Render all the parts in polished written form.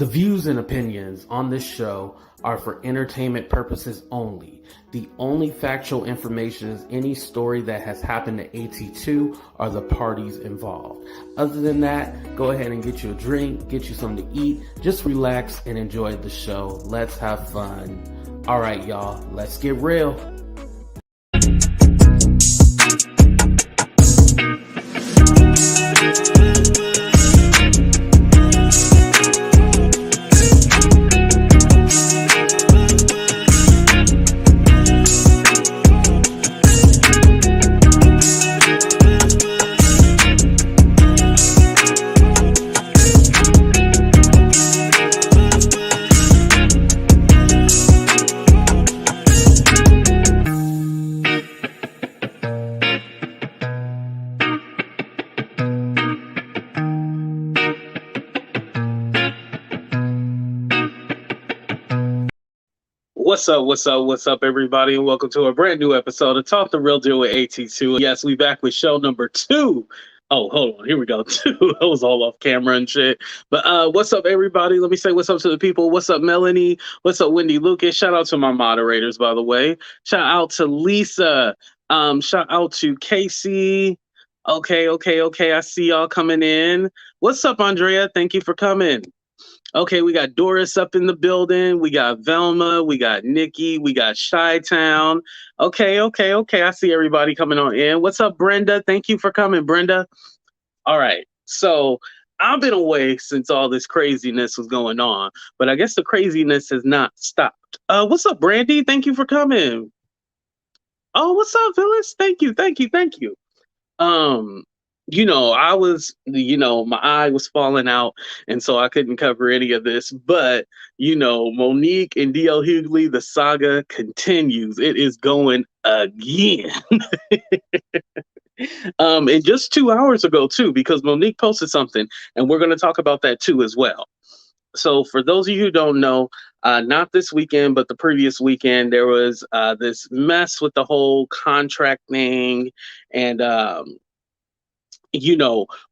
The views and opinions on this show are for entertainment purposes only. The only factual information is any story that has happened to AT2 or the parties involved. Other than that, go ahead and get you a drink, get you something to eat, just relax and enjoy the show. Let's have fun. All right, y'all, let's get real. What's up, everybody, and welcome to a brand new episode of Talk the Real Deal with AT2. Yes, we back with show number 2. Oh, hold on, here we go, 2. I was all off camera and shit. But what's up, everybody? Let me say what's up to the people. What's up, Melanie? What's up, Wendy Lucas? Shout out to my moderators, by the way. Shout out to Lisa. Shout out to Casey. Okay, I see y'all coming in. What's up, Andrea? Thank you for coming. Okay, we got Doris up in the building. We got Velma. We got Nikki. We got Chi-Town. Okay. I see everybody coming on in. What's up, Brenda? Thank you for coming, Brenda. All right. So I've been away since all this craziness was going on, but I guess the craziness has not stopped. What's up, Brandy? Thank you for coming. Oh, what's up, Phyllis? Thank you. I was, my eye was falling out, and so I couldn't cover any of this. But, Monique and DL Hughley, the saga continues. It is going again. And just 2 hours ago, too, because Monique posted something, and we're going to talk about that, too, as well. So for those of you who don't know, not this weekend, but the previous weekend, there was this mess with the whole contract thing, and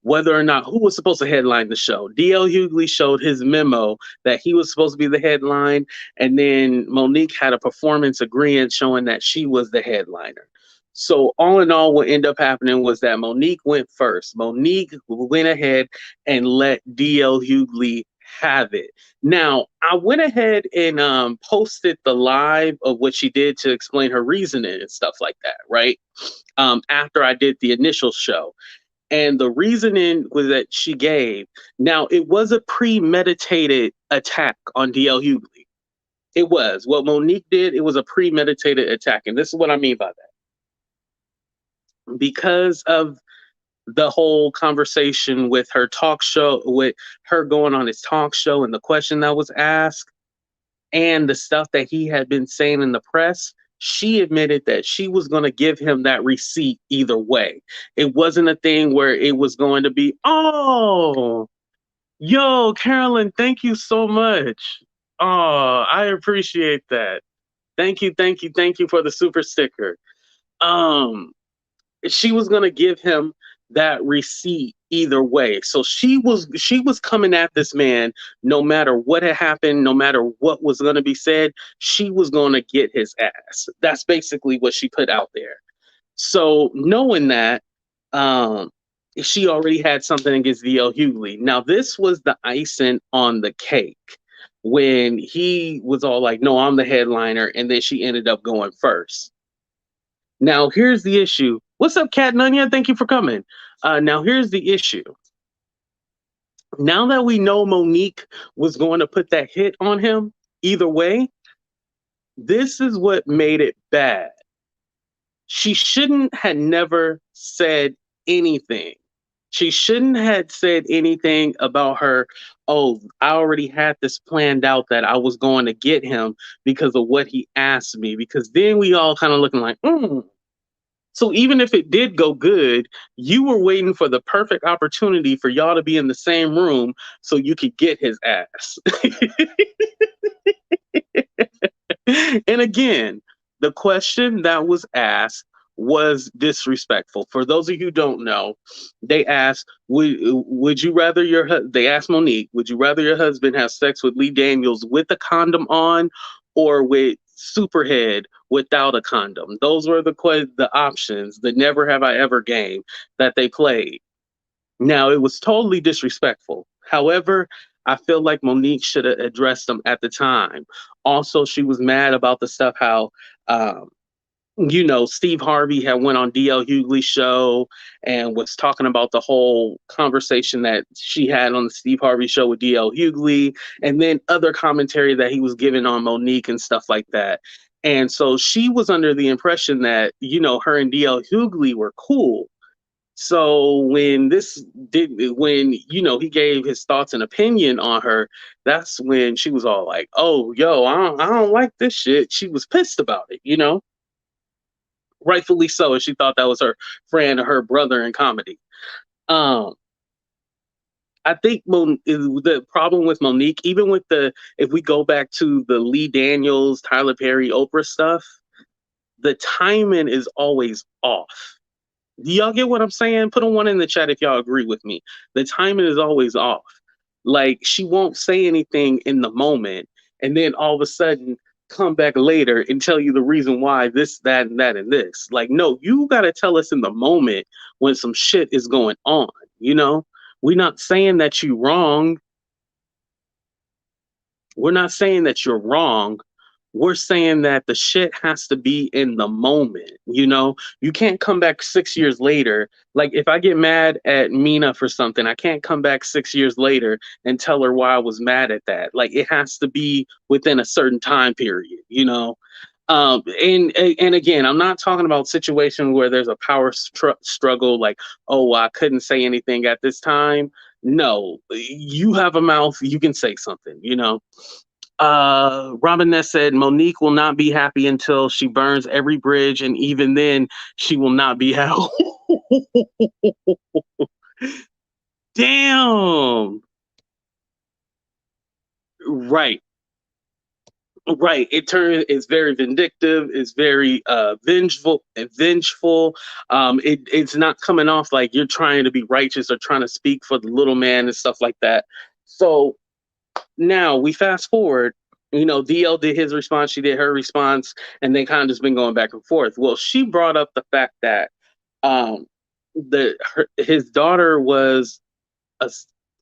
whether or not who was supposed to headline the show. DL Hughley showed his memo that he was supposed to be the headline, and then Monique had a performance agreement showing that she was the headliner. So all in all, what ended up happening was that Monique went first. Monique went ahead and let DL Hughley have it. Now, I went ahead and posted the live of what she did to explain her reasoning and stuff like that, right? After I did the initial show. And the reasoning was that she gave. Now, it was a premeditated attack on DL Hughley. It was. What Monique did, it was a premeditated attack. And this is what I mean by that. Because of the whole conversation with her talk show, with her going on his talk show and the question that was asked, and the stuff that he had been saying in the press, she admitted that she was going to give him that receipt either way. It wasn't a thing where it was going to be, oh, yo, Carolyn, thank you so much. Oh, I appreciate that. Thank you for the super sticker. She was going to give him that receipt either way. So she was coming at this man no matter what had happened, no matter what was going to be said, she was going to get his ass. That's basically what she put out there. So knowing that, she already had something against DL Hughley. Now, this was the icing on the cake when he was all like, no, I'm the headliner. And then she ended up going first. Now, here's the issue. What's up, Kat Nunya? Thank you for coming. Now, here's the issue. Now that we know Monique was going to put that hit on him, either way, this is what made it bad. She shouldn't have never said anything. She shouldn't have said anything about her, oh, I already had this planned out that I was going to get him because of what he asked me. Because then we all kind of looking like, So even if it did go good, you were waiting for the perfect opportunity for y'all to be in the same room so you could get his ass. And again, the question that was asked was disrespectful. For those of you who don't know, they asked, would you rather they asked Monique, would you rather your husband have sex with Lee Daniels with a condom on or with Superhead without a condom? Those were the options, the never have I ever game that they played. Now, it was totally disrespectful. However, I feel like Monique should have addressed them at the time. Also, she was mad about the stuff how Steve Harvey had went on DL Hughley's show and was talking about the whole conversation that she had on the Steve Harvey show with DL Hughley, and then other commentary that he was giving on Monique and stuff like that. And so she was under the impression that, her and DL Hughley were cool. So when he gave his thoughts and opinion on her, that's when she was all like, "Oh, yo, I don't like this shit." She was pissed about it. Rightfully so. And she thought that was her friend or her brother in comedy. I think the problem with Monique, even with if we go back to the Lee Daniels, Tyler Perry, Oprah stuff, the timing is always off. Do y'all get what I'm saying? Put a 1 in the chat if y'all agree with me. The timing is always off. Like, she won't say anything in the moment, and then all of a sudden come back later and tell you the reason why this, that, and that, and this. Like, no, you got to tell us in the moment when some shit is going on, We're not saying that you're wrong. We're not saying that you're wrong. We're saying that the shit has to be in the moment, You can't come back 6 years later. Like, if I get mad at Mina for something, I can't come back 6 years later and tell her why I was mad at that. Like, it has to be within a certain time period, And again, I'm not talking about situations where there's a power struggle, like, oh, I couldn't say anything at this time. No, you have a mouth, you can say something, Robin Ness said Monique will not be happy until she burns every bridge, and even then, she will not be happy. Damn. Right. It's very vindictive. It's very vengeful. It's not coming off like you're trying to be righteous or trying to speak for the little man and stuff like that. So now we fast forward. DL did his response, she did her response, and they kind of just been going back and forth. Well, she brought up the fact that his daughter was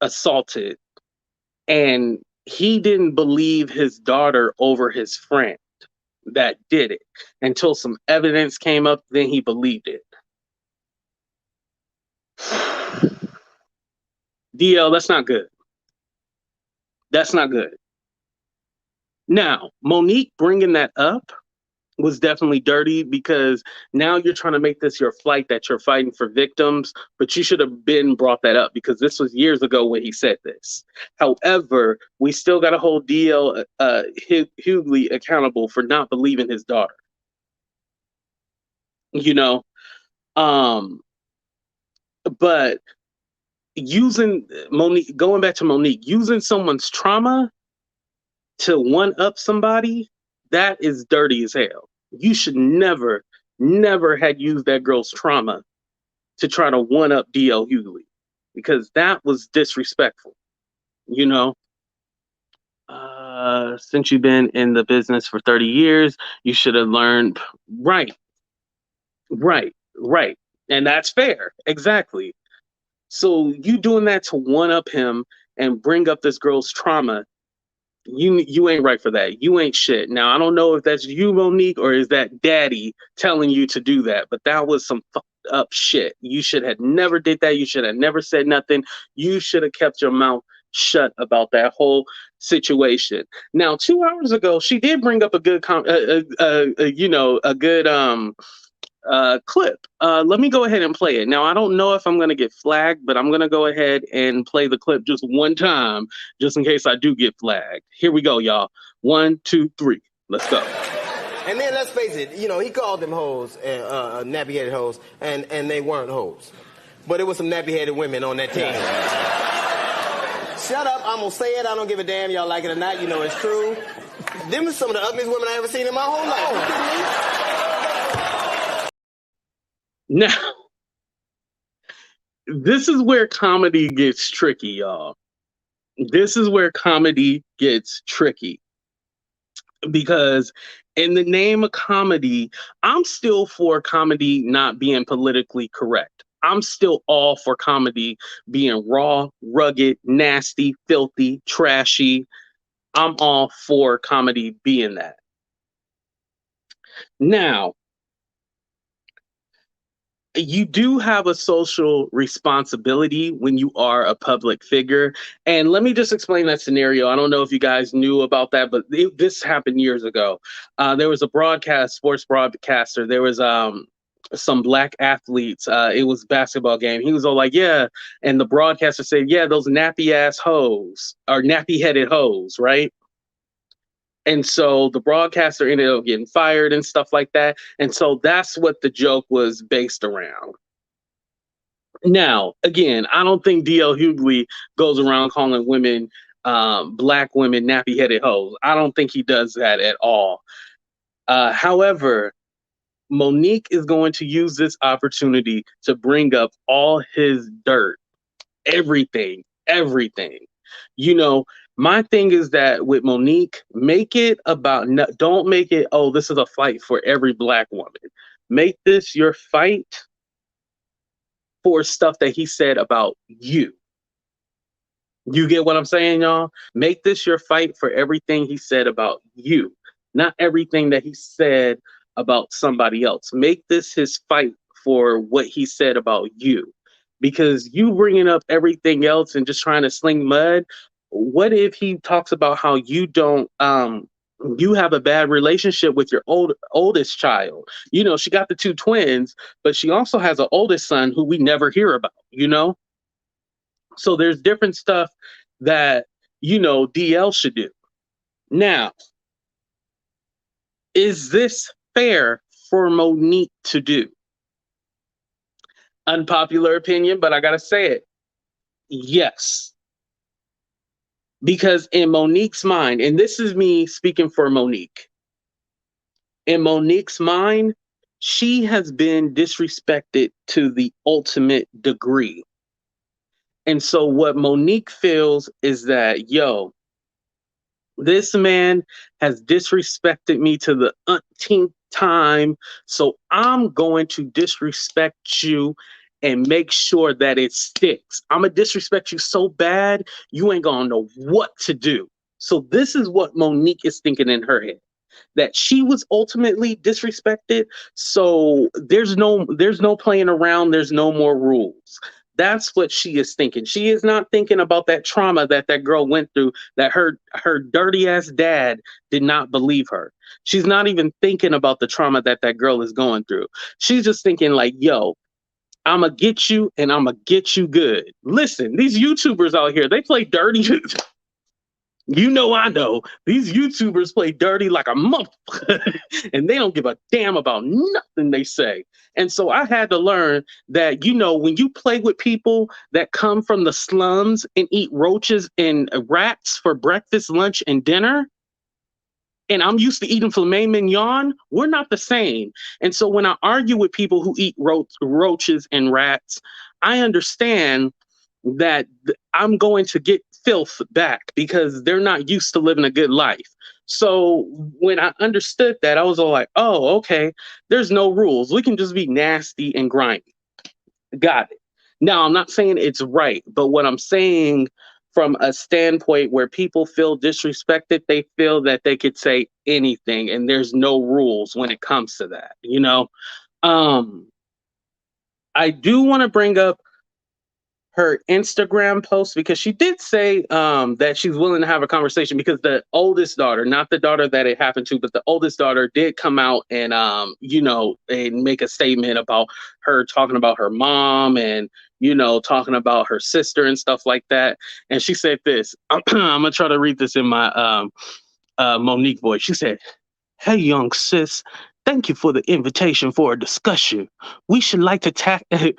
assaulted, and he didn't believe his daughter over his friend that did it until some evidence came up. Then he believed it. DL, that's not good. That's not good. Now, Monique bringing that up was definitely dirty, because now you're trying to make this your fight that you're fighting for victims, but you should have been brought that up, because this was years ago when he said this. However, we still got to hold DL Hughley accountable for not believing his daughter. But going back to Monique, using someone's trauma to one up somebody, that is dirty as hell. You should never had used that girl's trauma to try to one up DL Hughley, because that was disrespectful. Since you've been in the business for 30 years, you should have learned. Right. And that's fair. Exactly. So you doing that to one up him and bring up this girl's trauma, you ain't right for that. You ain't shit. Now, I don't know if that's you, Monique, or is that daddy telling you to do that, but that was some fucked up shit. You should have never did that. You should have never said nothing. You should have kept your mouth shut about that whole situation. Now, 2 hours ago, she did bring up a good clip. Let me go ahead and play it. Now, I don't know if I'm going to get flagged, but I'm going to go ahead and play the clip just one time, just in case I do get flagged. Here we go, y'all. 1, 2, 3. Let's go. And then let's face it, he called them hoes, nappy-headed hoes, and they weren't hoes. But it was some nappy-headed women on that team. Shut up, I'm going to say it. I don't give a damn. Y'all like it or not. It's true. Them are some of the ugliest women I ever seen in my whole life. Now, this is where comedy gets tricky, y'all. This is where comedy gets tricky because in the name of comedy, I'm still for comedy not being politically correct. I'm still all for comedy being raw, rugged, nasty, filthy, trashy. I'm all for comedy being that. Now, you do have a social responsibility when you are a public figure. And let me just explain that scenario. I don't know if you guys knew about that, but this happened years ago. There was a sports broadcaster. There was some black athletes. It was a basketball game. He was all like, yeah. And the broadcaster said, yeah, those nappy ass hoes or nappy headed hoes, right? And so the broadcaster ended up getting fired and stuff like that. And so that's what the joke was based around. Now, again, I don't think DL Hughley goes around calling women, black women, nappy headed hoes. I don't think he does that at all. However, Monique is going to use this opportunity to bring up all his dirt, everything. You know, my thing is that with Monique, make it about, don't make it, oh, this is a fight for every black woman. Make this your fight for stuff that he said about you. You get what I'm saying, y'all? Make this your fight for everything he said about you, not everything that he said about somebody else. Make this his fight for what he said about you. Because you bringing up everything else and just trying to sling mud, what if he talks about how you have a bad relationship with your oldest child? You know, she got the two twins, but she also has an oldest son who we never hear about, you know? So there's different stuff that, DL should do. Now, is this fair for Monique to do? Unpopular opinion, but I got to say it. Yes. Because in Monique's mind, and this is me speaking for Monique, in Monique's mind, she has been disrespected to the ultimate degree. And so what Monique feels is that, yo, this man has disrespected me to the umpteenth time. So I'm going to disrespect you and make sure that it sticks. I'm going to disrespect you so bad, you ain't going to know what to do. So this is what Monique is thinking in her head, that she was ultimately disrespected. So there's no playing around. There's no more rules. That's what she is thinking. She is not thinking about that trauma that girl went through, that her dirty ass dad did not believe her. She's not even thinking about the trauma that girl is going through. She's just thinking like, yo, I'm going to get you and I'm going to get you good. Listen, these YouTubers out here, they play dirty. I know these YouTubers play dirty like a motherfucker and they don't give a damn about nothing they say. And so I had to learn that, when you play with people that come from the slums and eat roaches and rats for breakfast, lunch, and dinner, and I'm used to eating filet mignon, we're not the same. And so when I argue with people who eat roaches and rats, I understand that I'm going to get filth back because they're not used to living a good life. So when I understood that, I was all like, oh, okay, there's no rules. We can just be nasty and grimy. Got it. Now, I'm not saying it's right, but what I'm saying from a standpoint where people feel disrespected, they feel that they could say anything and there's no rules when it comes to that. I do want to bring up her Instagram post because she did say that she's willing to have a conversation because the oldest daughter, not the daughter that it happened to, but the oldest daughter did come out and, and make a statement about her talking about her mom and, talking about her sister and stuff like that. And she said this, I'm going to try to read this in my Monique voice. She said, "Hey, young sis, thank you for the invitation for a discussion. We should like to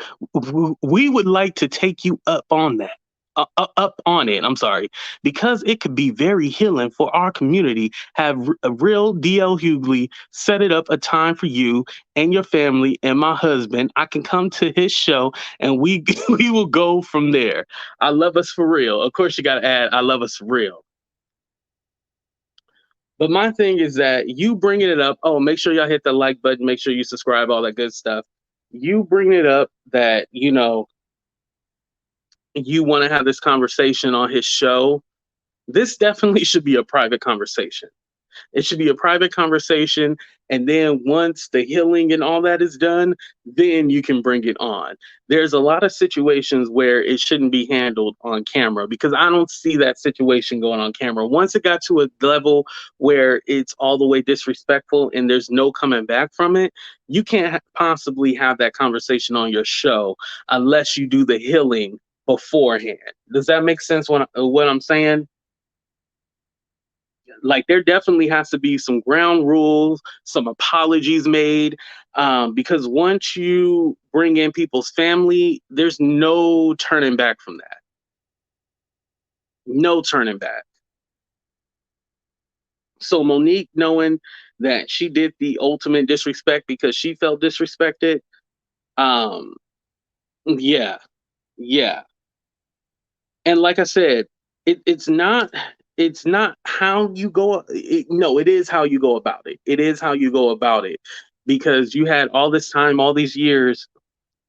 we would like to take you up on that. up on it. I'm sorry, because it could be very healing for our community. Have a real DL Hughley set it up a time for you and your family and my husband. I can come to his show and we we will go from there. I love us for real. Of course, you got to add I love us for real. But my thing is that you bringing it up. Oh, make sure y'all hit the like button. Make sure you subscribe. All that good stuff. You bring it up that you want to have this conversation on his show. This definitely should be a private conversation. It should be a private conversation. And then once the healing and all that is done, then you can bring it on. There's a lot of situations where it shouldn't be handled on camera because I don't see that situation going on camera. Once it got to a level where it's all the way disrespectful and there's no coming back from it, you can't possibly have that conversation on your show unless you do the healing beforehand. Does that make sense what I'm saying? Like there definitely has to be some ground rules, some apologies made, because once you bring in people's family, there's no turning back from that. No turning back. So Monique, knowing that she did the ultimate disrespect because she felt disrespected, um, yeah, yeah. And like I said, it's not how you go. No, it is how you go about it. It is how you go about it because you had all this time, all these years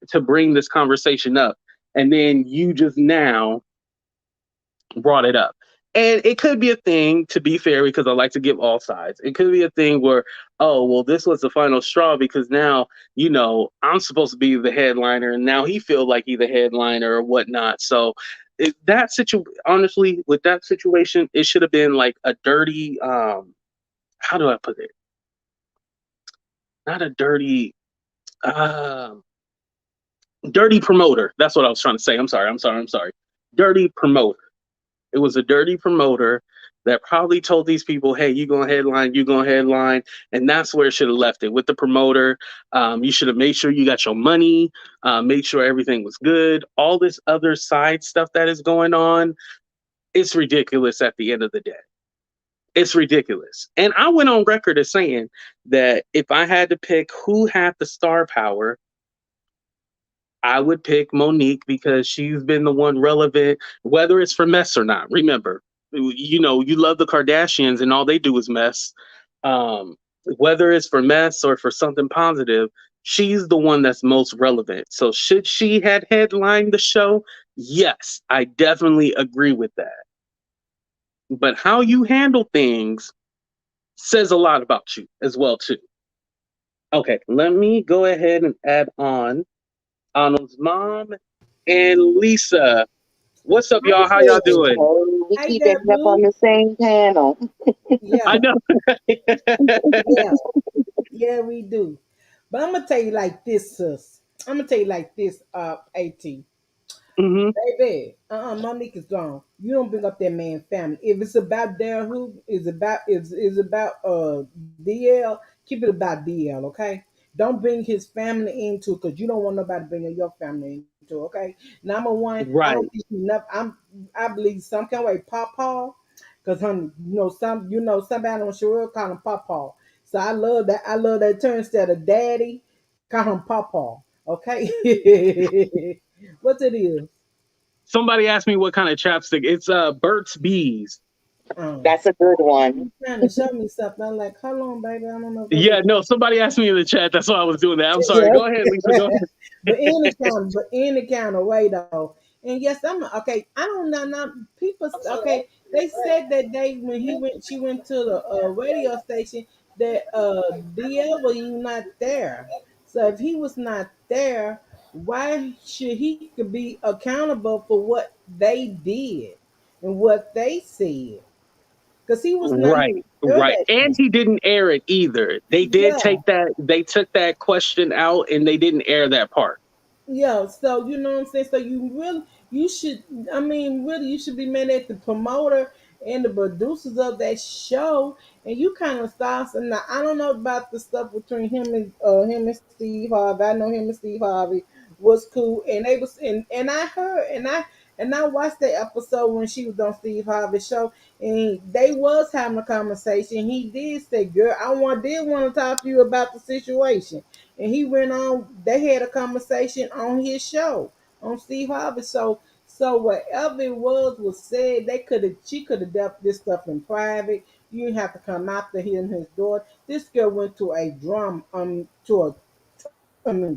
to bring this conversation up, and then you just now brought it up. And it could be a thing, to be fair, because I like to give all sides. It could be a thing where, oh, well, this was the final straw because now, I'm supposed to be the headliner, and now he feels like he's the headliner or whatnot. So honestly, with that situation, it should have been like a dirty, how do I put it? Not a um, dirty promoter. That's what I was trying to say. I'm sorry. Dirty promoter. It was a dirty promoter that probably told these people, "Hey, you going headline," and that's where it should have left it with the promoter. You should have made sure you got your money, made sure everything was good. All this other side stuff that is going on, it's ridiculous. At the end of the day, it's ridiculous. And I went on record as saying that if I had to pick who had the star power, I would pick Monique because she's been the one relevant, whether it's for mess or not. Remember, you love the Kardashians and all they do is mess. Um, whether it's for mess or for something positive, she's the one that's most relevant. So should she had headlined the show? Yes, I definitely agree with that. But how you handle things says a lot about you as well too. Okay, let me go ahead and add on Arnold's mom and Lisa. What's up, Hi, y'all? How y'all Sid. doing? Oh, we Hey keep there, ending up on boo. the same panel. I Yeah, know. yeah, yeah, we do. But I'm gonna tell you like this, sis. I'm gonna tell you like this, At. Hmm. Baby, Monique is gone. You don't bring up that man family. If it's about Darren who is about DL, keep it about DL, okay? Don't bring his family into it because you don't want nobody bringing your family into it, okay? Number one, I don't think Right. he enough. I believe some kind of way Papa, because honey, somebody on Sherelle call him Papa. So I love that. I love that term instead of daddy, call him Papa. Okay, what it is? Somebody asked me what kind of chapstick. It's Burt's Bees. Um, That's a good he's one. trying to show me something. I'm like, hold on, baby. I don't know if that's Yeah, no, somebody asked me in the chat. That's why I was doing that. I'm sorry. yeah. Go ahead, Lisa. Go But any kind of way though. And yes, I'm okay. I don't know. Not people. Okay, they said that day when she went to the radio station that DL was not there. So if he was not there, why should he could be accountable for what they did and what they said? Because he was not Right, there right. that And day. he didn't air it either. They did Yeah. take that, they took that question out and they didn't air that part. Yeah, so you know what I'm saying. So you should. I mean, really, you should be mad at the promoter and the producers of that show, and you kind of start. And now I don't know about the stuff between him and Steve Harvey. I know him and Steve Harvey was cool, and they was and I heard And I watched that episode when she was on Steve Harvey's show, and they was having a conversation. He did say, "Girl, did want to talk to you about the situation." And he went on. They had a conversation on his show, on Steve Harvey's show. So whatever it was said. She could have dealt this stuff in private. You didn't have to come after him and his daughter. This girl went to a drum to a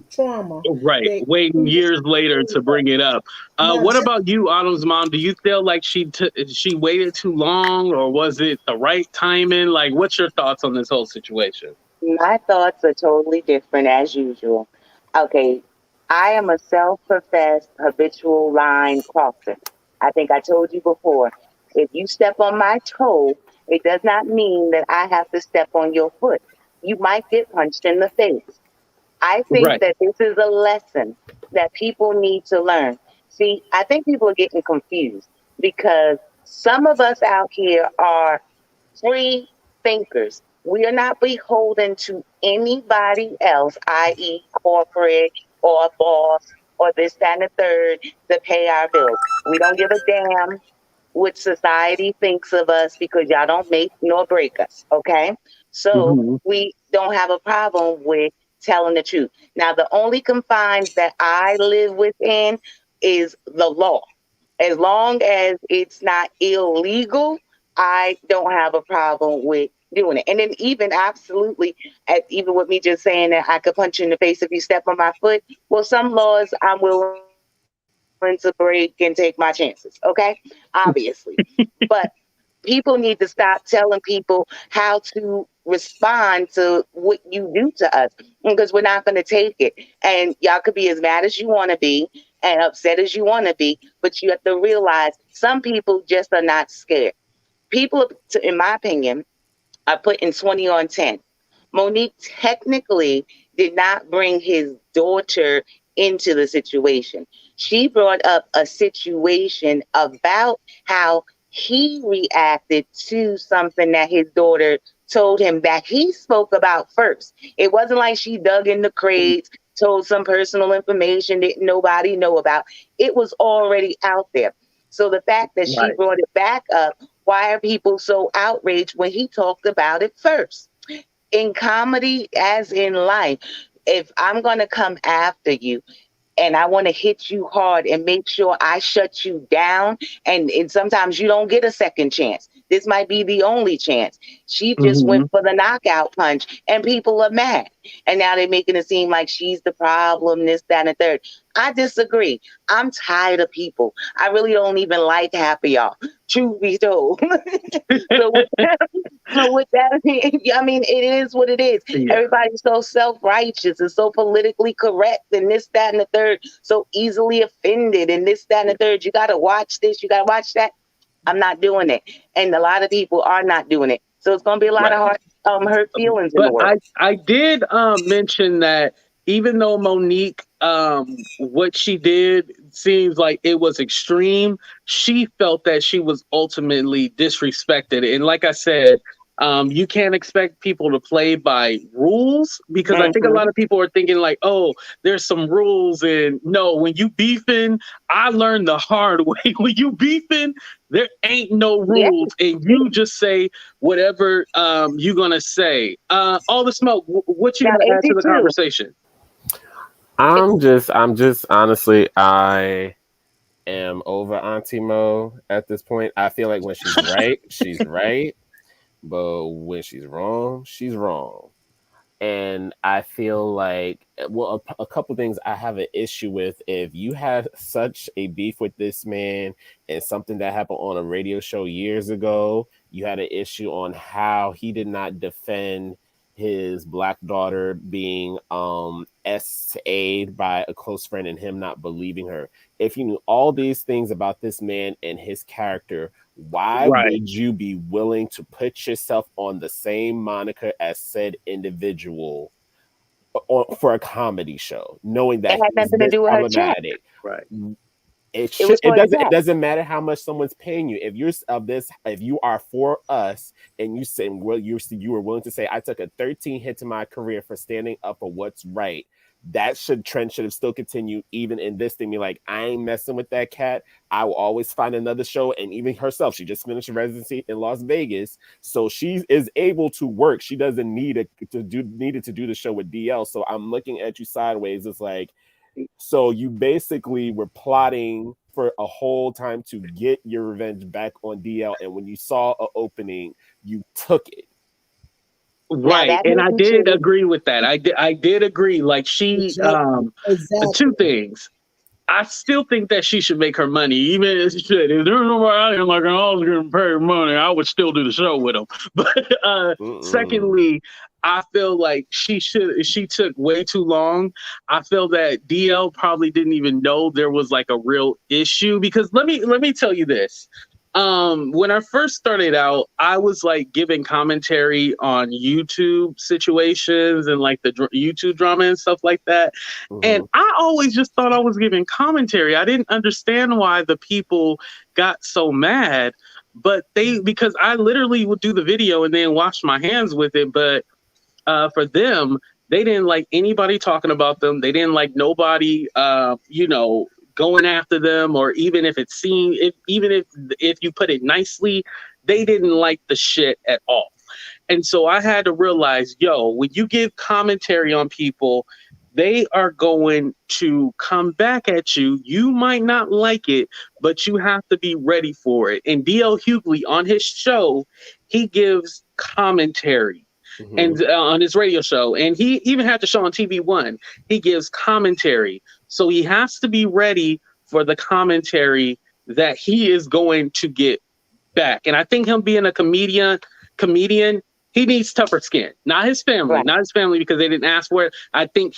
trauma Right, that waiting years later to bring it up. now What about you, Autumn's mom? Do you feel like she waited too long, or was it the right timing? Like, what's your thoughts on this whole situation? My thoughts are totally different as usual. Okay, I am a self-professed habitual line crosser. I think I told you before. If you step on my toe, it does not mean that I have to step on your foot. You might get punched in the face. I think Right. that this is a lesson that people need to learn. See, I think people are getting confused because some of us out here are free thinkers. We are not beholden to anybody else, i.e., corporate or a boss or this, that, and the third, to pay our bills. We don't give a damn what society thinks of us because y'all don't make nor break us, okay? So Hmm. we don't have a problem with telling the truth. Now, the only confines that I live within is the law. As long as it's not illegal, I don't have a problem with doing it. And then even absolutely, even with me just saying that I could punch you in the face if you step on my foot, well, some laws I'm willing to break and take my chances, okay? Obviously. But people need to stop telling people how to respond to what you do to us because we're not going to take it. And y'all could be as mad as you want to be and upset as you want to be, but you have to realize some people just are not scared. People, in my opinion, are putting 20 on 10. Monique technically did not bring his daughter into the situation. She brought up a situation about how he reacted to something that his daughter told him that he spoke about first. It wasn't like she dug in the crates, told some personal information that nobody know about. It was already out there. So the fact that she Right. brought it back up, why are people so outraged when he talked about it first? In comedy, as in life, if I'm going to come after you, and I want to hit you hard and make sure I shut you down. And sometimes you don't get a second chance. This might be the only chance. She just Hmm. went for the knockout punch, and people are mad. And now they're making it seem like she's the problem, this, that, and the third. I disagree. I'm tired of people. I really don't even like half of y'all, truth be told. so with so with that, I mean, it is what it is. Yeah. Everybody's so self-righteous and so politically correct and this, that, and the third, so easily offended and this, that, and the third. You got to watch this, you got to watch that. I'm not doing it. And a lot of people are not doing it. So it's going to be a lot Right. of hurt feelings in the But world. I did mention that even though Monique, what she did seems like it was extreme, she felt that she was ultimately disrespected. And like I said, you can't expect people to play by rules because I think a Hmm. lot of people are thinking like, oh, there's some rules. And no, when you beefing, I learned the hard way. When you beefing, there ain't no Yeah. rules, and you just say whatever you're gonna say. All the smoke. What you Now, gonna add to the 82. conversation? I'm just honestly, I am over Auntie Mo at this point. I feel like when she's right, she's right, but when she's wrong, she's wrong. And I feel like, well, a couple things I have an issue with. If you had such a beef with this man and something that happened on a radio show years ago, you had an issue on how he did not defend his black daughter being SA'd by a close friend and him not believing her. If you knew all these things about this man and his character, why Right. would you be willing to put yourself on the same moniker as said individual for a comedy show, knowing It that had he's nothing to this do with her check. problematic? Right. It It should. was for a It check. doesn't matter how much someone's paying you. If you're of this, if you are for us, and you say, well, you were willing to say, I took a 13 hit to my career for standing up for what's right. that trend should have still continued even in this thing. Be like, I ain't messing with that cat. I will always find another show. And even herself, she just finished a residency in Las Vegas, so she is able to work. She doesn't needed to do the show with DL. So I'm looking at you sideways. It's like, so you basically were plotting for a whole time to get your revenge back on DL, and when you saw an opening, you took it. Right, and I did agree with that. I did agree. Like she, two things. I still think that she should make her money, even if shit. If there's nobody out here like I was going to pay money, I would still do the show with them. But secondly, I feel like she took way too long. I feel that DL probably didn't even know there was like a real issue, because let me tell you this. When I first started out, I was like giving commentary on YouTube situations and like the YouTube drama and stuff like that. And I always just thought I was giving commentary. I didn't understand why the people got so mad, but because I literally would do the video and then wash my hands with it. But for them, they didn't like anybody talking about them. They didn't like nobody, going after them, or even if if you put it nicely, they didn't like the shit at all. And so I had to realize, when you give commentary on people, they are going to come back at you. You might not like it, but you have to be ready for it. And DL Hughley on his show, he gives commentary. And on his radio show, and he even had the show on TV1, he gives commentary. So he has to be ready for the commentary that he is going to get back. And I think him being a comedian, he needs tougher skin. Not his family, because they didn't ask for it. I think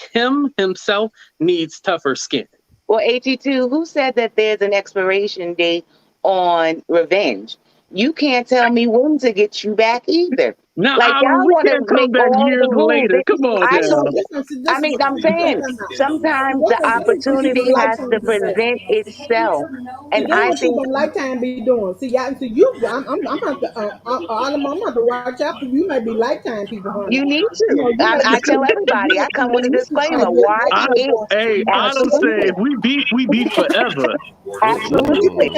himself needs tougher skin. Well, AT2, who said that there's an expiration date on revenge? You can't tell me when to get you back either. No, like y'all want to come back years later. Come on, I'm saying sometimes the opportunity has to present itself, and I think Lifetime be doing. See, y'all, so you, I'm have to, I'm have to watch out for you. Might be Lifetime people, honey. you need to. I tell everybody, I come with a disclaimer. Watch it. Hey, Autumn said, if we beef forever. Absolutely.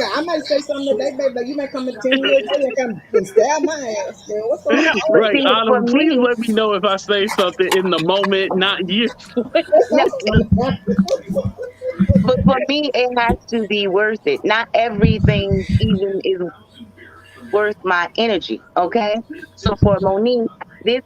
I might say something today, baby. Like you may come in 10 years later and stab my ass. Man, what's going on? Right, Autumn, please let me know if I say something in the moment, not years later. But for me, it has to be worth it. Not everything even is worth my energy. Okay. So for Monique, this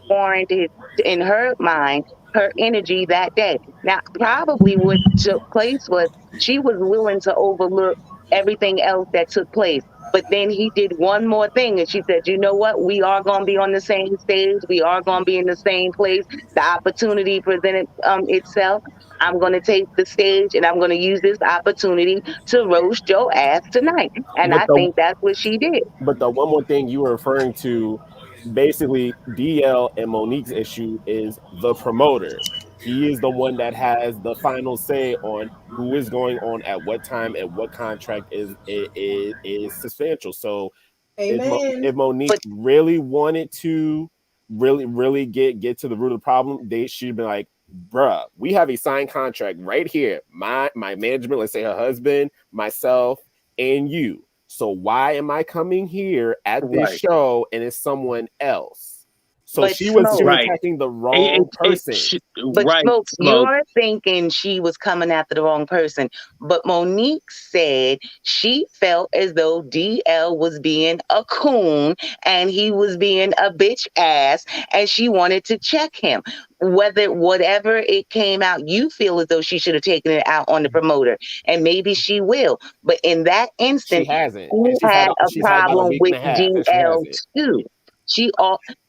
warranted in her mind her energy that day. Now, probably what took place was she was willing to overlook everything else that took place. But then he did one more thing, and she said, "You know what? We are going to be on the same stage. We are going to be in the same place. The opportunity presented itself. I'm going to take the stage, and I'm going to use this opportunity to roast your ass tonight." And I think that's what she did. But the one more thing you were referring to, basically, DL and Monique's issue is the promoter. He is the one that has the final say on who is going on at what time and what contract is substantial. So if Monique really wanted to really get to the root of the problem, they should be like, bruh, we have a signed contract right here. My management, let's say her husband, myself, and you. So why am I coming here at this show and it's someone else? So but she was attacking the wrong person. But Smoke, you're thinking she was coming after the wrong person. But Monique said she felt as though DL was being a coon and he was being a bitch ass, and she wanted to check him. Whatever it came out, you feel as though she should have taken it out on the promoter, and maybe she will. But in that instant, she hasn't. She had a problem with DL too.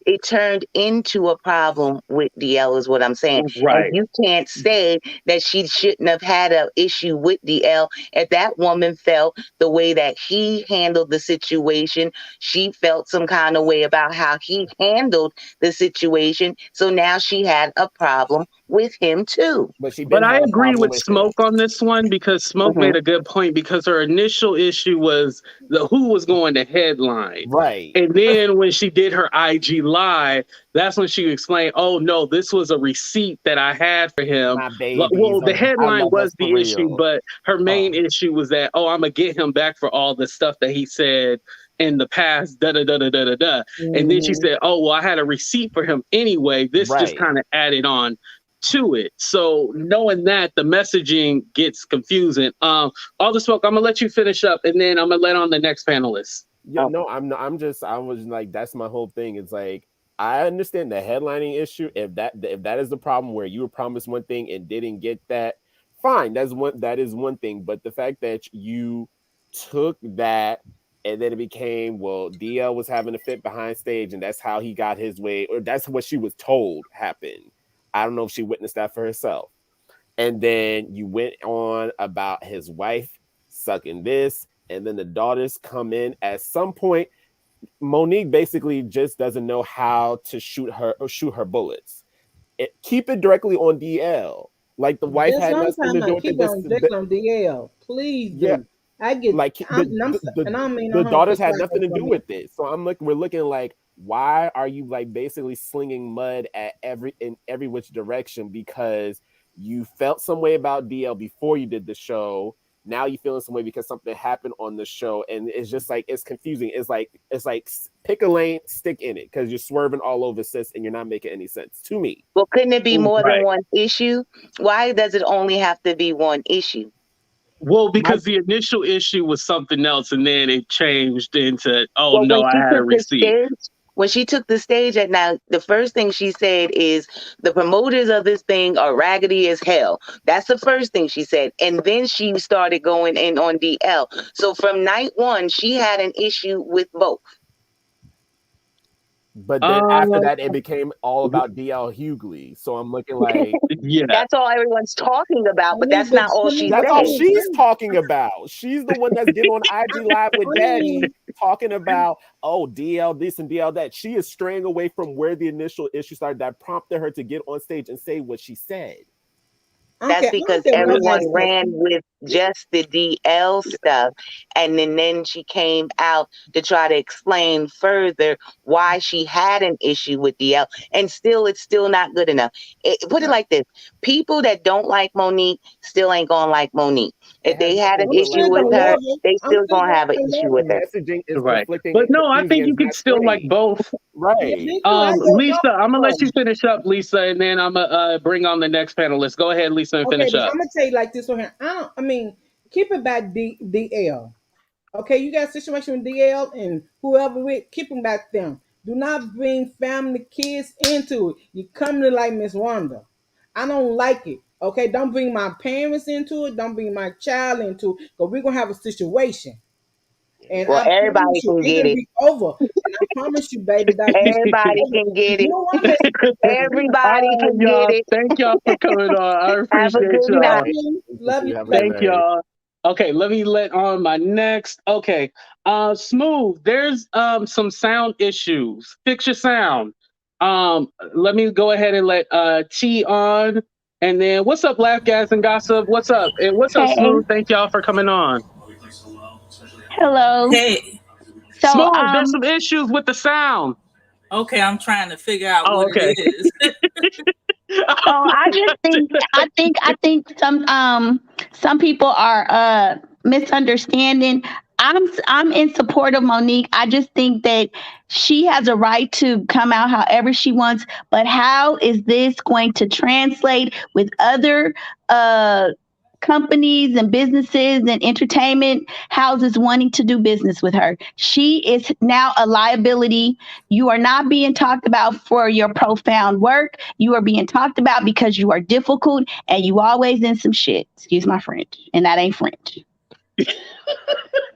It turned into a problem with DL is what I'm saying. Right. And you can't say that she shouldn't have had an issue with DL. If that woman felt the way that he handled the situation, she felt some kind of way about how he handled the situation. So now she had a problem with him too. But I agree with Smoke on this one, because Smoke made a good point, because her initial issue was who was going to headline. Right. And then when she did her IG lie, that's when she explained, oh no, this was a receipt that I had for him. My babies. Well, the I headline love was us for the issue, real. but her main issue was that, oh, I'm gonna get him back for all the stuff that he said in the past, da da da da da da da. And then she said, oh well, I had a receipt for him anyway. This just kind of added on to it. So knowing that, the messaging gets confusing. All the smoke, I'm gonna let you finish up, and then I'm gonna let on the next panelist. Yeah, no, I'm not. I was like, that's my whole thing. It's like, I understand the headlining issue. If that is the problem where you were promised one thing and didn't get that, fine. That is one thing. But the fact that you took that and then it became, well, DL was having a fit behind stage and that's how he got his way, or that's what she was told happened. I don't know if she witnessed that for herself. And then you went on about his wife sucking this, and then the daughters come in. At some point, Monique basically just doesn't know how to shoot her bullets. Keep it directly on DL. Like the wife had nothing to do with keep it. on DL. Please Yeah, do. I get like and I mean the daughters had 100% nothing to do with it. So we're looking like, why are you like basically slinging mud at every which direction because you felt some way about DL before you did the show. Now you feeling some way because something happened on the show, and it's just like, it's confusing. It's like pick a lane, stick in it, because you're swerving all over, sis, and you're not making any sense to me. Well, couldn't it be more than one issue? Why does it only have to be one issue? Well, because the initial issue was something else, and then it changed into, oh no, I had a receipt. When she took the stage at now, the first thing she said is the promoters of this thing are raggedy as hell. That's the first thing she said. And then she started going in on DL. So from night one, she had an issue with both. But then after that, it became all about DL Hughley. So I'm looking like, yeah, that's all everyone's talking about, but that's not all she said. That's all she's talking about. She's the one that's getting on IG Live with Daddy talking about, oh, DL this and DL that. She is straying away from where the initial issue started that prompted her to get on stage and say what she said. That's because everyone ran with just the DL stuff. And then she came out to try to explain further why she had an issue with DL. And it's still not good enough. Put it like this. People that don't like Monique still ain't going to like Monique. If they had an issue with her, they still going to have an issue with her. Messaging is conflicting. But no, I think you can still like both. Right. Lisa, I'm going to let you finish up, Lisa, and then I'm going to bring on the next panelist. Go ahead, Lisa, and finish up. I'm going to tell you like this one here. I mean, keep it back DL. Okay, you got a situation with DL and whoever with, keep them back them. Do not bring family, kids into it. You come to like Miss Wanda. I don't like it. Okay, don't bring my parents into it. Don't bring my child into it. Because we're going to have a situation. And well, everybody can get it. Over. And I promise you, baby, that everybody can get it. Everybody can get it. Thank y'all for coming on. I appreciate y'all. Love you. Thank y'all. Okay, let me let on my next. Okay, Smooth. There's some sound issues. Fix your sound. Let me go ahead and let T on, and then what's up, Laugh Gas and Gossip? What's up? And what's up, Smooth? Thank y'all for coming on. Hello. Hey. So, Smooth, there's some issues with the sound. Okay, I'm trying to figure out what it is. So I think some people are misunderstanding. I'm in support of Monique. I just think that she has a right to come out however she wants. But how is this going to translate with other companies and businesses and entertainment houses wanting to do business with her? She is now a liability. You are not being talked about for your profound work. You are being talked about because you are difficult and you always in some shit. Excuse my French. And that ain't French.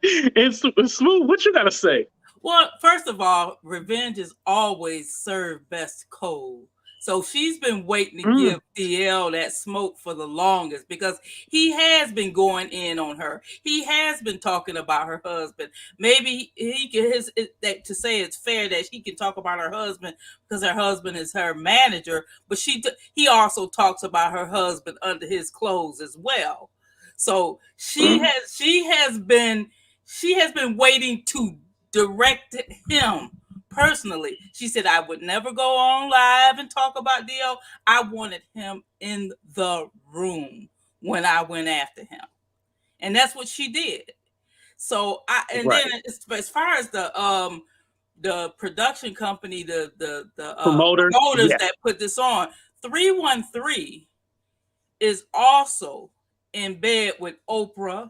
It's Smooth. What you gotta say? Well, first of all, revenge is always served best cold. So she's been waiting to give DL that smoke for the longest because he has been going in on her. He has been talking about her husband. Maybe he can to say it's fair that he can talk about her husband because her husband is her manager, but he also talks about her husband under his clothes as well. So she has been waiting to direct him personally, she said, I would never go on live and talk about DL. I wanted him in the room when I went after him. And that's what she did. So then as far as the production company, the promoters that put this on, 313 is also in bed with Oprah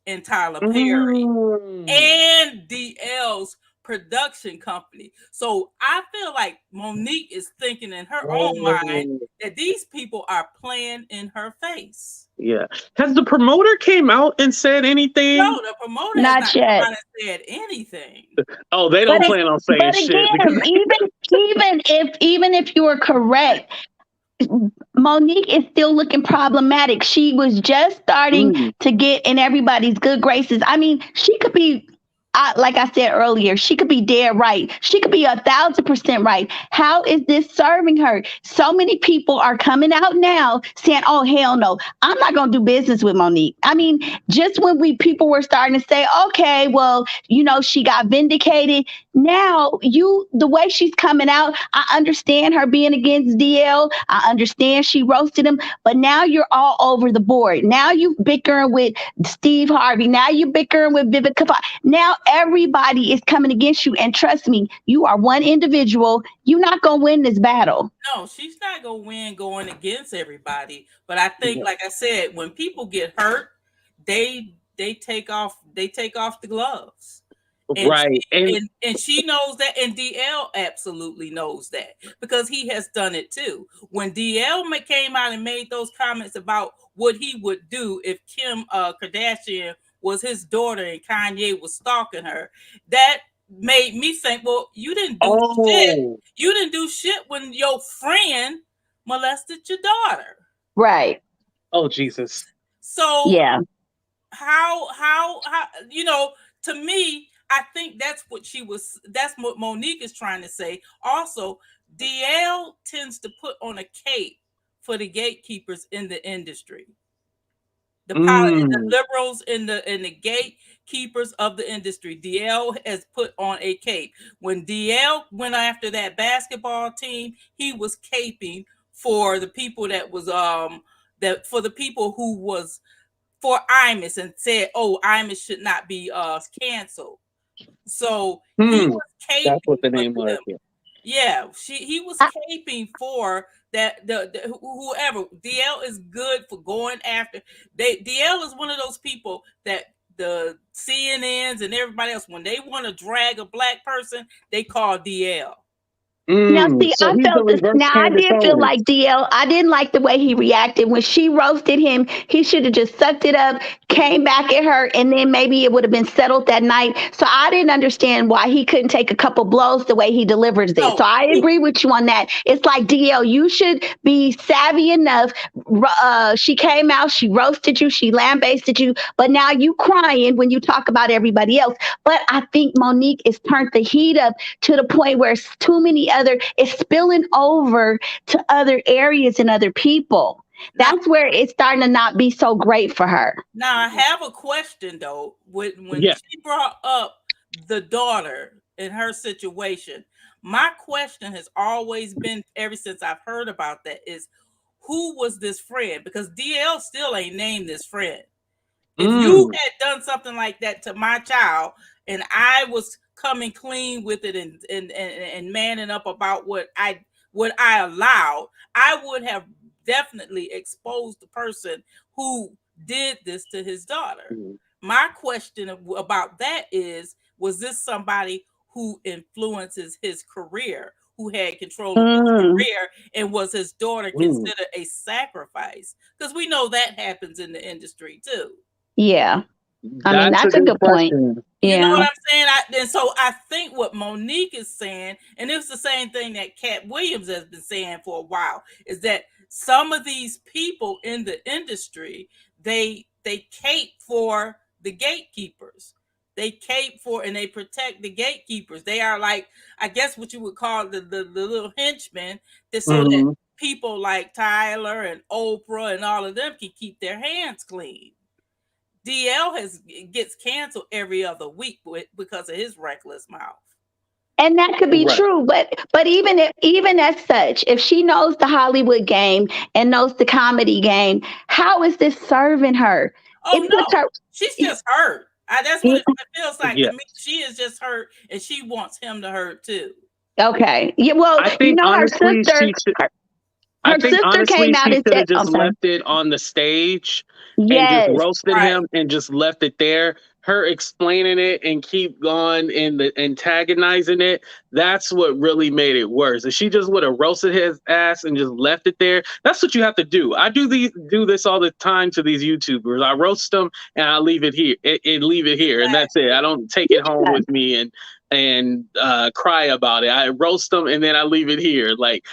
and Tyler Perry and DL's production company. So I feel like Monique is thinking in her own mind that these people are playing in her face. Yeah. Has the promoter came out and said anything? No, the promoter not has yet. not said anything. Oh, they don't plan on saying but shit. Again, even if you are correct, Monique is still looking problematic. She was just starting to get in everybody's good graces. I mean, she could be, like I said earlier, she could be dead right. She could be 1,000% right. How is this serving her? So many people are coming out now saying, "Oh hell no, I'm not going to do business with Monique." I mean, just when people were starting to say, "Okay, well, she got vindicated." Now, the way she's coming out, I understand her being against DL. I understand she roasted him, but now you're all over the board. Now you bickering with Steve Harvey. Now you bickering with Vivica. Now everybody is coming against you, and trust me, you are one individual. You're not gonna win this battle. No, she's not gonna win going against everybody. But I think, like I said, when people get hurt, they take off the gloves. And she knows that, and DL absolutely knows that because he has done it too. When DL came out and made those comments about what he would do if Kim Kardashian was his daughter and Kanye was stalking her, that made me think, well, you didn't do shit. You didn't do shit when your friend molested your daughter. Right. Oh, Jesus. So yeah. How to me, I think that's what Monique is trying to say. Also, DL tends to put on a cape for the gatekeepers in the industry. The liberals and the gatekeepers of the industry. DL has put on a cape. When DL went after that basketball team, he was caping for the people that was for the people who was for Imus and said, "Oh, Imus should not be canceled." So he was caping. That's what the name was. Yeah, he was caping for that. Whoever DL is good for going after. DL is one of those people that the CNNs and everybody else, when they want to drag a black person, they call DL. Now, see, I felt this. Now, I did feel like DL. I didn't like the way he reacted when she roasted him. He should have just sucked it up, came back at her, and then maybe it would have been settled that night. So I didn't understand why he couldn't take a couple blows the way he delivers it. So I agree with you on that. It's like, DL, you should be savvy enough. She came out, she roasted you, she lambasted you, but now you crying when you talk about everybody else. But I think Monique is turned the heat up to the point where it's too many it's spilling over to other areas and other people. That's where it's starting to not be so great for her. Now, I have a question though. When she brought up the daughter in her situation, my question has always been, ever since I've heard about that, is who was this friend? Because DL still ain't named this friend. If you had done something like that to my child and I was coming clean with it and manning up about what I allowed, I would have definitely exposed the person who did this to his daughter. My question about that is, was this somebody who influences his career, who had control of his career, and was his daughter considered a sacrifice? Because we know that happens in the industry too. Yeah. I mean, that's a good point. You know what I'm saying? And so I think what Monique is saying, and it's the same thing that Cat Williams has been saying for a while, is that some of these people in the industry, they cape for the gatekeepers. They cape for and they protect the gatekeepers. They are like, I guess what you would call the little henchmen, so that people like Tyler and Oprah and all of them can keep their hands clean. DL gets canceled every other week because of his reckless mouth. And that could be Right. true, but even as such, if she knows the Hollywood game and knows the comedy game, how is this serving her? Oh It puts no, her. she's just hurt. That's what it- it feels like to Yeah. me. She is just hurt, and she wants him to hurt too. Okay, yeah. Well, I think honestly she should. her, I her think sister honestly came out she and should said, have just "I'm sorry." left it on the stage and just Yes, roasted Right. him and just left it there. Her explaining it and keep going and the antagonizing it, that's what really made it worse. If she just would have roasted his ass and just left it there, that's what you have to do. I do this all the time to these YouTubers. I roast them and I leave it here and leave it here, and that's it. I don't take it home with me and cry about it. I roast them and then I leave it here. Like,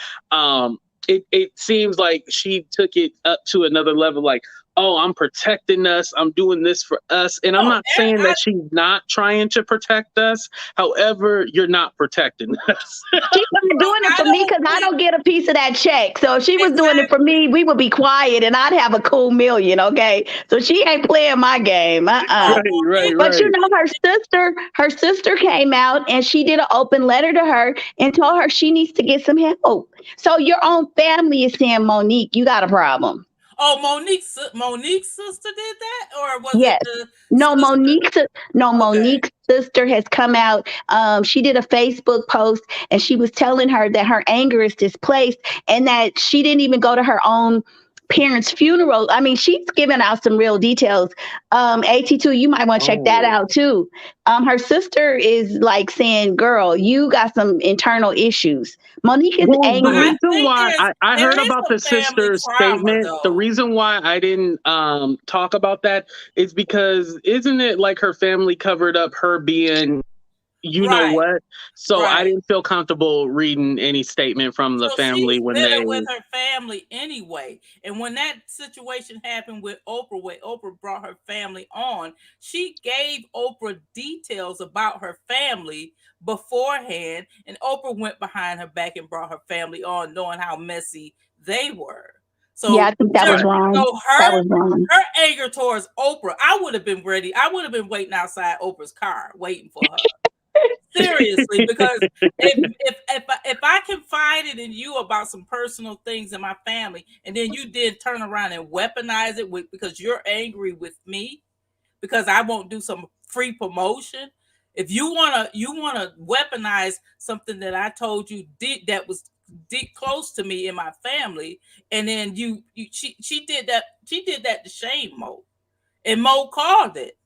it seems like she took it up to another level. Like, oh, I'm protecting us. I'm doing this for us. And I'm Oh, not saying that she's not trying to protect us. However, you're not protecting us. she's not doing it for me because I don't get a piece of that check. So if she was doing it for me, we would be quiet and I'd have a cool million. Okay, so she ain't playing my game. Right. But you know, her sister came out and she did an open letter to her and told her she needs to get some help. So your own family is saying, Monique, you got a problem. Oh, Monique's sister did that, or was Yes. it the No, sister? Monique's sister has come out. She did a Facebook post and she was telling her that her anger is displaced and that she didn't even go to her own parents' funeral. I mean, she's given out some real details. AT2, you might want to check that out too. Her sister is like saying, girl, you got some internal issues. Monique is Well, the angry. reason why I there heard is about some the family sister's trauma, statement, the though. reason why I didn't talk about that is because isn't it like her family covered up her being you know Right. what? So I Right. didn't feel comfortable reading any statement from the So family she's when bitter they. with her family anyway. And when that situation happened with Oprah, where Oprah brought her family on, she gave Oprah details about her family beforehand. And Oprah went behind her back and brought her family on, knowing how messy they were. Yeah, So, I think that was wrong. so That was wrong. her anger towards Oprah, I would have been ready. I would have been waiting outside Oprah's car, waiting for her. Seriously, because if I confided in you about some personal things in my family, and then you did turn around and weaponize it because you're angry with me, because I won't do some free promotion. If you wanna weaponize something that I told you that was close to me in my family, and then she did that to shame Mo, and Mo called it.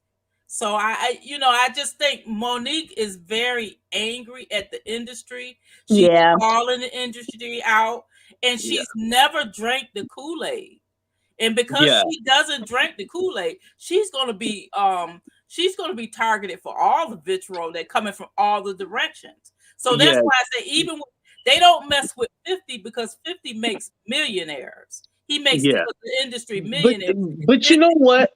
So I just think Monique is very angry at the industry. She's calling the industry out, and she's never drank the Kool-Aid. And because she doesn't drink the Kool-Aid, she's gonna be targeted for all the vitriol that coming from all the directions. So that's why I say even they don't mess with 50 because 50 makes millionaires. He makes the industry millionaires. But you know what?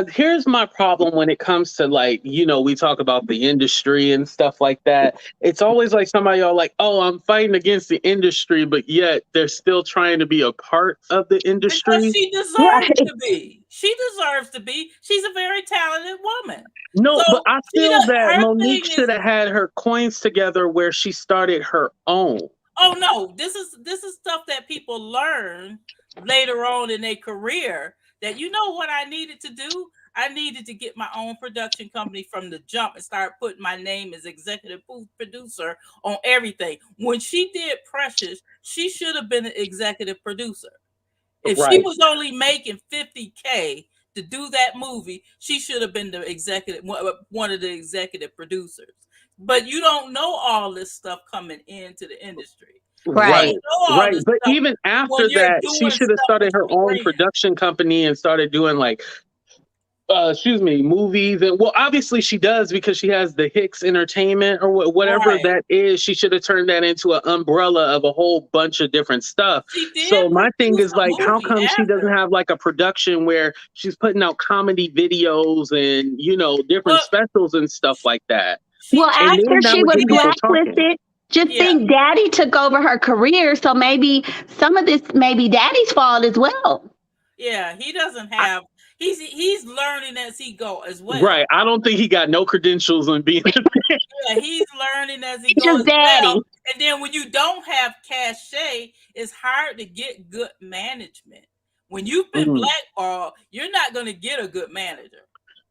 Here's my problem when it comes to we talk about the industry and stuff like that. It's always like somebody are like, oh, I'm fighting against the industry, but yet they're still trying to be a part of the industry. Because she deserves to be. She deserves to be. She's a very talented woman. No, but I feel that Monique should have had her coins together where she started her own. Oh no, this is stuff that people learn later on in their career. That you know what I needed to do? I needed to get my own production company from the jump and start putting my name as executive producer on everything. When she did Precious, she should have been an executive producer. If she was only making $50K to do that movie, she should have been one of the executive producers. But you don't know all this stuff coming into the industry. Right. But even after that, she should have started her own production company and started doing movies. And well, obviously she does because she has the Hicks Entertainment or whatever that is. She should have turned that into an umbrella of a whole bunch of different stuff. So my thing is how come she doesn't have a production where she's putting out comedy videos and, different specials and stuff like that? Well, after she was blacklisted, think Daddy took over her career. So maybe some of this may be Daddy's fault as well. Yeah, he doesn't have He's learning as he go as well. Right. I don't think he got no credentials on being. Yeah, he's learning as he He's goes just daddy. well. And then when you don't have cachet, it's hard to get good management. When you've been blackballed, you're not going to get a good manager.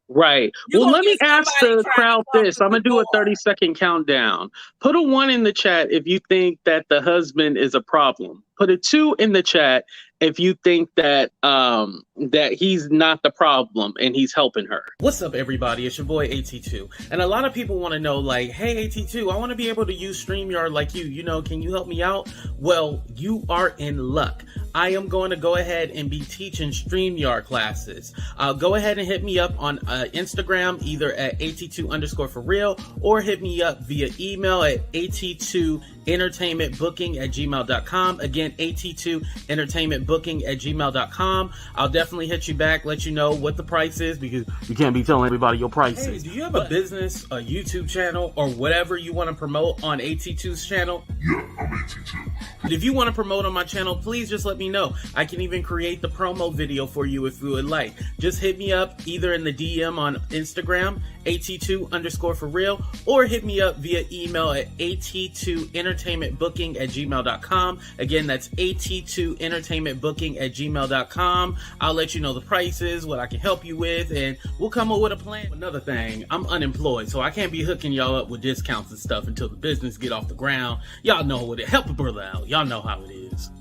Right. Well, let me ask the crowd this. I'm going to do a 30-second countdown. Put a 1 in the chat if you think that the husband is a problem. Put a 2 in the chat if you think that that he's not the problem and he's helping her. What's up, everybody? It's your boy AT2. And a lot of people want to know, like, hey, AT2, I want to be able to use StreamYard like you. You know, can you help me out? Well, you are in luck. I am going to go ahead and be teaching StreamYard classes. Go ahead and hit me up on Instagram, either at AT2_for real, or hit me up via email at AT2entertainmentbooking@gmail.com. Again, AT2entertainmentbooking@gmail.com. I'll definitely hit you back, let you know what the price is, because you can't be telling everybody your prices. Hey, do you have a business, a YouTube channel, or whatever you want to promote on AT2's channel? Yeah, I'm AT2. If you want to promote on my channel, please just let me know. I can even create the promo video for you if you would like. Just hit me up either in the DM on Instagram, AT2_for real, or hit me up via email at AT2entertainmentbooking@gmail.com. Again, that's AT2entertainmentbooking@gmail.com. I'll let you know the prices, what I can help you with, and we'll come up with a plan. Another thing, I'm unemployed, so I can't be hooking y'all up with discounts and stuff until the business get off the ground. Y'all know what it. Help a brother out. Y'all know how it is.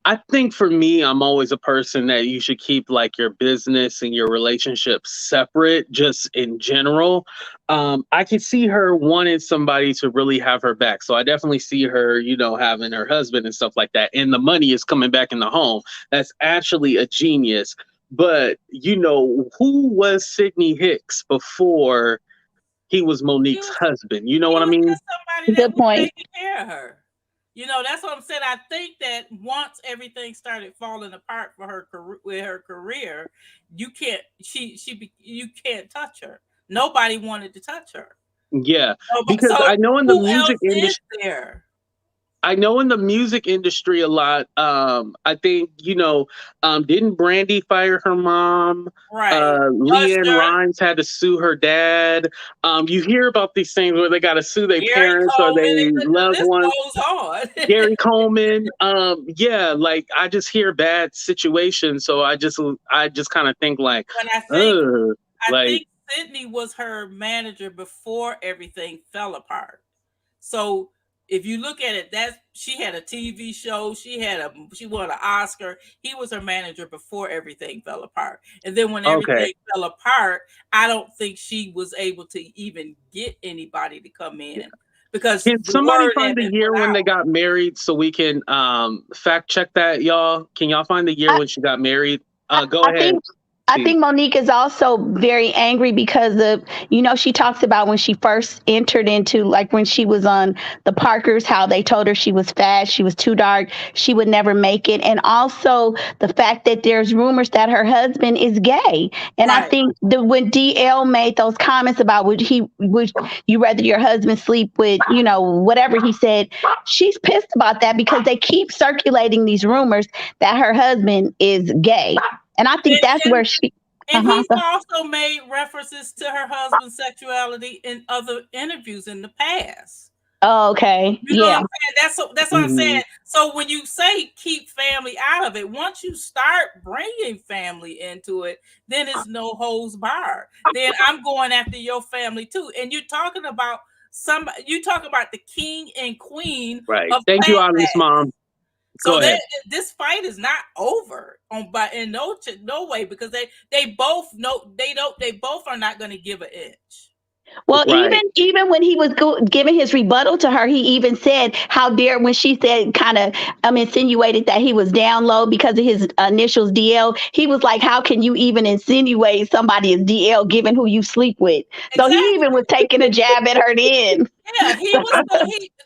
I think for me, I'm always a person that you should keep like your business and your relationship separate, just in general. I could see her wanting somebody to really have her back. So I definitely see her, you know, having her husband and stuff like that. And the money is coming back in the home. That's actually a genius. But, you know, who was Sidney Hicks before he was Monique's husband? You know what I mean? Somebody that was taking care of her. You know, that's what I'm saying. I think that once everything started falling apart for her with her career, you can't touch her. Nobody wanted to touch her. Yeah, because I know in the music industry, I know in the music industry a lot. I think, you know, didn't Brandy fire her mom? Right. Leanne Rimes had to sue her dad. You hear about these things where they got to sue their parents or their loved ones. Gary Coleman. Yeah, like I just hear bad situations, so I just kind of think like, I think Sydney was her manager before everything fell apart. So if you look at it, she had a TV show, she won an Oscar. He was her manager before everything fell apart. And then when everything fell apart, I don't think she was able to even get anybody to come in. Because can somebody find the year when they got married so we can fact check that, y'all? Can y'all find the year when she got married? Go ahead. I think Monique is also very angry because of, you know, she talks about when she first entered into, like when she was on the Parkers, how they told her she was fat, she was too dark, she would never make it. And also the fact that there's rumors that her husband is gay. And I think when DL made those comments about would you rather your husband sleep with, you know, whatever he said, she's pissed about that because they keep circulating these rumors that her husband is gay. And I think that's where she... And he's also made references to her husband's sexuality in other interviews in the past. Oh, okay. You know what I'm saying? That's what I'm saying. So when you say keep family out of it, once you start bringing family into it, then it's no holds barred. Then I'm going after your family too. And you're talking about the king and queen. Right. Thank you, Honest Mom. So this fight is not over in no way, because they both know they both are not going to give an inch. Well, even when he was giving his rebuttal to her, he even said, how dare, when she said, kind of insinuated that he was down low because of his initials DL. He was like, how can you even insinuate somebody is DL given who you sleep with? So he even was taking a jab at her then. Yeah,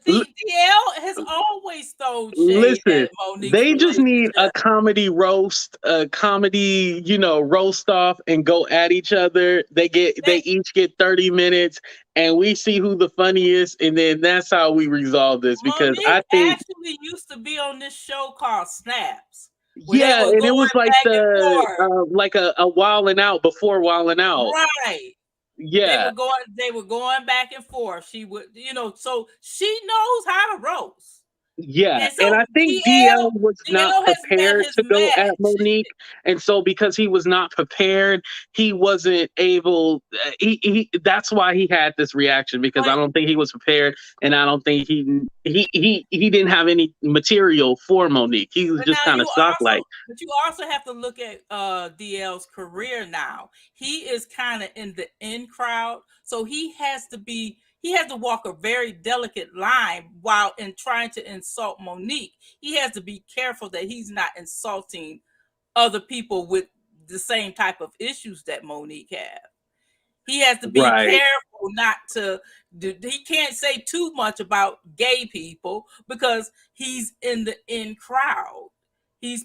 DL has always thrown shade. Listen, they just need a comedy roast, a comedy, you know, roast off and go at each other. They each get 30 minutes and we see who the funniest, and then that's how we resolve this. Because Monique I think actually used to be on this show called Snaps. Yeah, and it was like back and forth. like a wilding out before wilding out. Right. Yeah. They were going back and forth. She would, so she knows how to roast. Yeah, And so and I think DL was not DL has met prepared his to go at match. Monique, and so because he was not prepared, he wasn't able. He that's why he had this reaction, because I don't think he was prepared, and I don't think he didn't have any material for Monique. He was just kind of shocked, like. But you also have to look at DL's career now. He is kind of in the in crowd, so he has to walk a very delicate line while in trying to insult Monique. He has to be careful that he's not insulting other people with the same type of issues that Monique has. He has to be careful not to. He can't say too much about gay people because he's in the in crowd. He's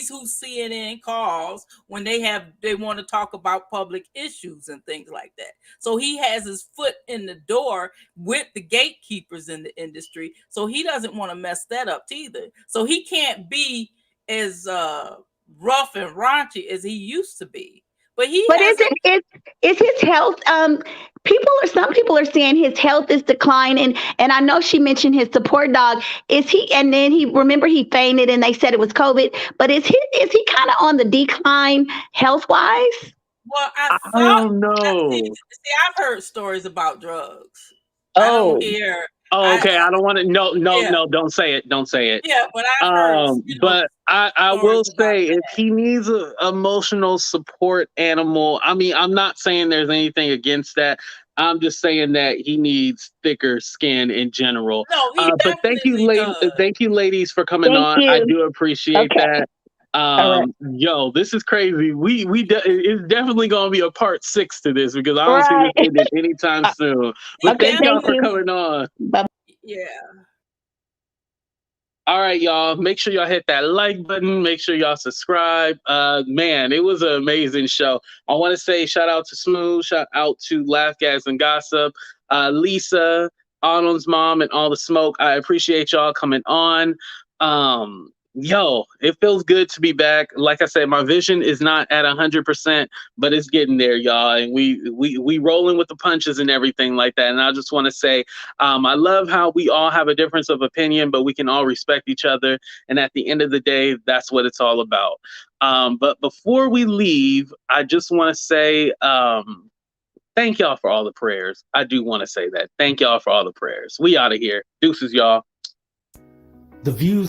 who CNN calls when they want to talk about public issues and things like that. So he has his foot in the door with the gatekeepers in the industry. So he doesn't want to mess that up either. So he can't be as rough and raunchy as he used to be. But is his health? Some people are saying his health is declining, and I know she mentioned his support dog. Is he? And then he fainted, and they said it was COVID. But is he kind of on the decline health wise? Well, I don't know. See, I've heard stories about drugs. Oh. I don't hear. Oh, okay. I don't want to. No, don't say it. Don't say it. Yeah, but I've heard. But I will say, if he needs an emotional support animal, I mean, I'm not saying there's anything against that. I'm just saying that he needs thicker skin in general. No, but thank you, ladies, for coming on. I do appreciate that. Yo, this is crazy. It's definitely gonna be a part 6 to this, because I don't see this ending anytime soon. But thank y'all for coming on. Yeah. All right, y'all. Make sure y'all hit that like button. Make sure y'all subscribe. Man, it was an amazing show. I want to say shout out to Smooth, shout out to Laugh, Gas, and Gossip, Lisa, Arnold's mom, and all the smoke. I appreciate y'all coming on. Yo, it feels good to be back. Like I said, my vision is not at 100%, but it's getting there, y'all. And we rolling with the punches and everything like that. And I just want to say, I love how we all have a difference of opinion, but we can all respect each other. And at the end of the day, that's what it's all about. But before we leave, I just want to say, thank y'all for all the prayers. I do want to say that. Thank y'all for all the prayers. We out of here. Deuces, y'all. The views